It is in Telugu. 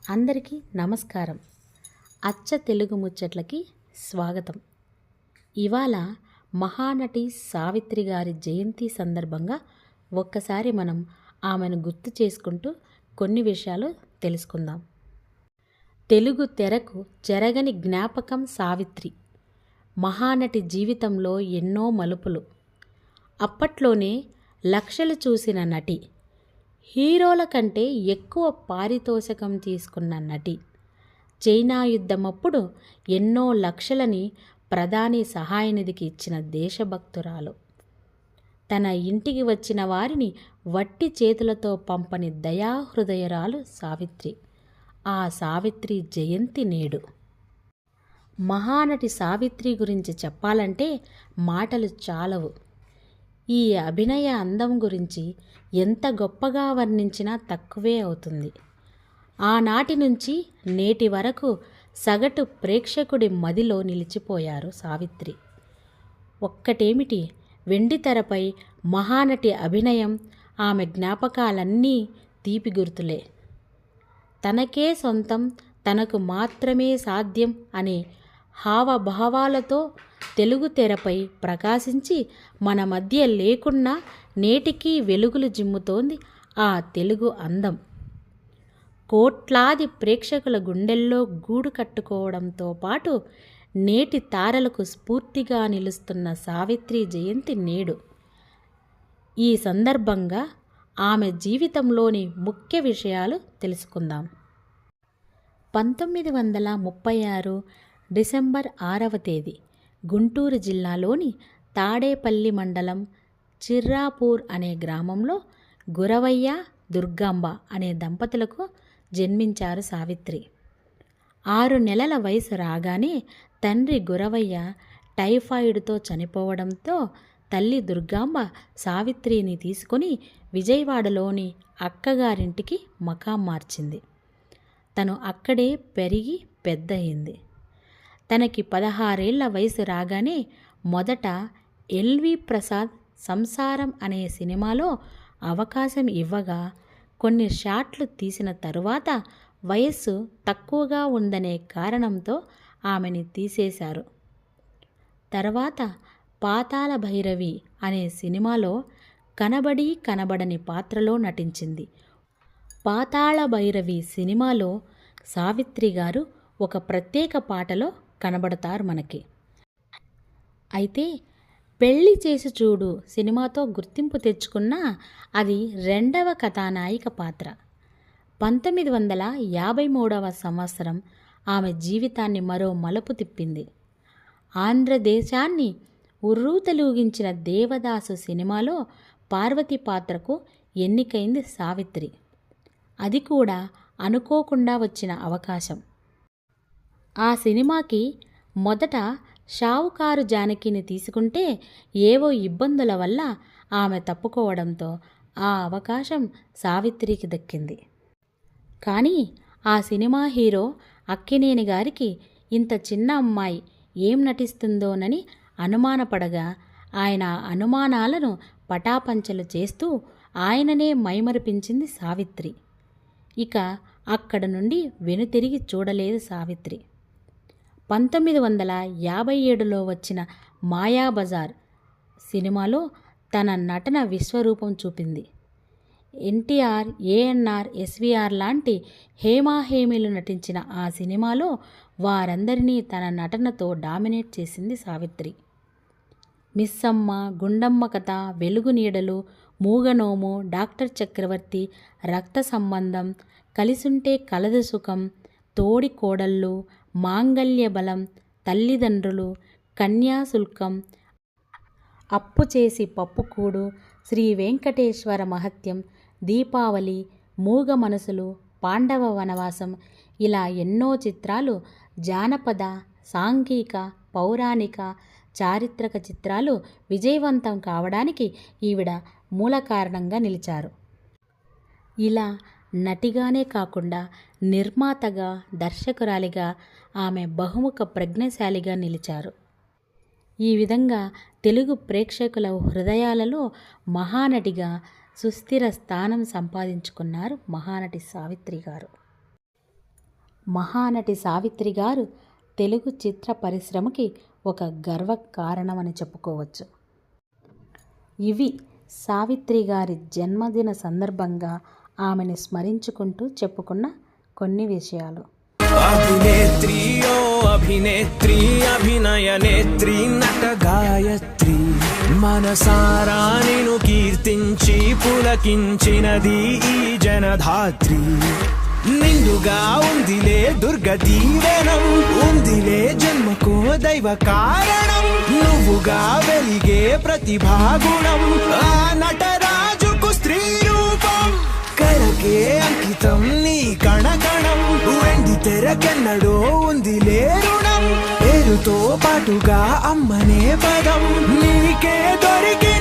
అందరికీ నమస్కారం. అచ్చ తెలుగు ముచ్చట్లకి స్వాగతం. ఇవాళ మహానటి సావిత్రి గారి జయంతి సందర్భంగా ఒక్కసారి మనం ఆమెను గుర్తు చేసుకుంటూ కొన్ని విషయాలు తెలుసుకుందాం. తెలుగు తెరకు చెరగని జ్ఞాపకం సావిత్రి. మహానటి జీవితంలో ఎన్నో మలుపులు. అప్పట్లోనే లక్షలు చూసిన నటి, హీరోల కంటే ఎక్కువ పారితోషికం తీసుకున్న నటి, చైనా యుద్ధమప్పుడు ఎన్నో లక్షలని ప్రధాని సహాయనిధికి ఇచ్చిన దేశభక్తురాలు, తన ఇంటికి వచ్చిన వారిని వట్టి చేతులతో పంపని దయాహృదయరాలు సావిత్రి. ఆ సావిత్రి జయంతి నేడు. మహానటి సావిత్రి గురించి చెప్పాలంటే మాటలు చాలవు. ఈ అభినయ అందం గురించి ఎంత గొప్పగా వర్ణించినా తక్కువే అవుతుంది. ఆనాటి నుంచి నేటి వరకు సగటు ప్రేక్షకుడి మదిలో నిలిచిపోయారు సావిత్రి. ఒక్కటేమిటి, వెండితెరపై మహానటి అభినయం, ఆమె జ్ఞాపకాలన్నీ తీపి గుర్తులే. తనకే సొంతం, తనకు మాత్రమే సాధ్యం అనే హావభావాలతో తెలుగు తెరపై ప్రకాశించి మన మధ్య లేకున్నా నేటికీ వెలుగులు జిమ్ముతోంది ఆ తెలుగు అందం. కోట్లాది ప్రేక్షకుల గుండెల్లో గూడు కట్టుకోవడంతో పాటు నేటి తారలకు స్ఫూర్తిగా నిలుస్తున్న సావిత్రి జయంతి నేడు. ఈ సందర్భంగా ఆమె జీవితంలోని ముఖ్య విషయాలు తెలుసుకుందాం. 1936 డిసెంబర్ 6వ తేదీ గుంటూరు జిల్లాలోని తాడేపల్లి మండలం చిర్రాపూర్ అనే గ్రామంలో గురవయ్య, దుర్గాంబ అనే దంపతులకు జన్మించారు సావిత్రి. 6 నెలల వయసు రాగానే తండ్రి గురవయ్య టైఫాయిడ్తో చనిపోవడంతో తల్లి దుర్గాంబ సావిత్రిని తీసుకుని విజయవాడలోని అక్కగారింటికి మకాం మార్చింది. తను అక్కడే పెరిగి పెద్దయింది. తనకి 16 ఏళ్ల వయసు రాగానే మొదట ఎల్వి ప్రసాద్ సంసారం అనే సినిమాలో అవకాశం ఇవ్వగా కొన్ని షాట్లు తీసిన తరువాత వయస్సు తక్కువగా ఉందనే కారణంతో ఆమెని తీసేశారు. తర్వాత పాతాళ భైరవి అనే సినిమాలో కనబడి కనబడని పాత్రలో నటించింది. పాతాళ భైరవి సినిమాలో సావిత్రి గారు ఒక ప్రత్యేక పాటలో కనబడతారు మనకి. అయితే పెళ్లి చేసి చూడు సినిమాతో గుర్తింపు తెచ్చుకున్న అది 2వ కథానాయిక పాత్ర. 1953వ సంవత్సరం ఆమె జీవితాన్ని మరో మలుపు తిప్పింది. ఆంధ్రదేశాన్ని ఉర్రూతలూగించిన దేవదాసు సినిమాలో పార్వతి పాత్రకు ఎన్నికైంది సావిత్రి. అది కూడా అనుకోకుండా వచ్చిన అవకాశం. ఆ సినిమాకి మొదట షావుకారు జానకిని తీసుకుంటే ఏవో ఇబ్బందుల వల్ల ఆమె తప్పుకోవడంతో ఆ అవకాశం సావిత్రికి దక్కింది. కానీ ఆ సినిమా హీరో అక్కినేని గారికి ఇంత చిన్న అమ్మాయి ఏం నటిస్తుందోనని అనుమానపడగా ఆయన అనుమానాలను పటాపంచలు చేస్తూ ఆయననే మైమరిపించింది సావిత్రి. ఇక అక్కడ నుండి వెనుతిరిగి చూడలేదు సావిత్రి. 1957లో వచ్చిన మాయాబజార్ సినిమాలో తన నటన విశ్వరూపం చూపింది. ఎన్టీఆర్, ఏఎన్ఆర్, ఎస్వీఆర్ లాంటి హేమాహేమీలు నటించిన ఆ సినిమాలో వారందరినీ తన నటనతో డామినేట్ చేసింది సావిత్రి. మిస్సమ్మ, గుండమ్మ కథ, వెలుగు నీడలు, మూగనోము, డాక్టర్ చక్రవర్తి, రక్త సంబంధం, కలిసుంటే కలదు సుఖం, తోడి కోడళ్ళు, మాంగల్య బలం, తల్లిదండ్రులు, కన్యాశుల్కం, అప్పు చేసి పప్పుకూడు, శ్రీ వెంకటేశ్వర మహత్యం, దీపావళి, మూగ మనసులు, పాండవ వనవాసం ఇలా ఎన్నో చిత్రాలు జానపద, సాంఘిక, పౌరాణిక, చారిత్రక చిత్రాలు విజయవంతం కావడానికి ఈవిడ మూల కారణంగా నిలిచారు. ఇలా నటిగానే కాకుండా నిర్మాతగా, దర్శకురాలిగా ఆమె బహుముఖ ప్రజ్ఞశాలిగా నిలిచారు. ఈ విధంగా తెలుగు ప్రేక్షకుల హృదయాలలో మహానటిగా సుస్థిర స్థానం సంపాదించుకున్నారు మహానటి సావిత్రి గారు. మహానటి సావిత్రి గారు తెలుగు చిత్ర పరిశ్రమకి ఒక గర్వకారణమని చెప్పుకోవచ్చు. ఇవి సావిత్రి గారి జన్మదిన సందర్భంగా ఆమెను స్మరించుకుంటూ చెప్పుకున్న కొన్ని విషయాలు. అభినేత్రి ఓ అభినేత్రి, అభినయ నేత్రి, నట గాయత్రి, మనసారా నిన్ను కీర్తించి పులకించినది ఈ జనధాత్రి. నిండుగా ఉందిలే దుర్గ దీవెనం, ఉందిలే జన్మకో దైవ కారణం, నువ్వుగా వెలిగే ప్రతిభాగుణం, ఆ నటరాజుకు స్త్రీ రూపం. కళకే అంకితం నీ కణకణం, వెండి తెరకెన్నడో ఉందిలే రుణం, పేరుతో పాటుగా అమ్మనే పదం నీకే దొరికి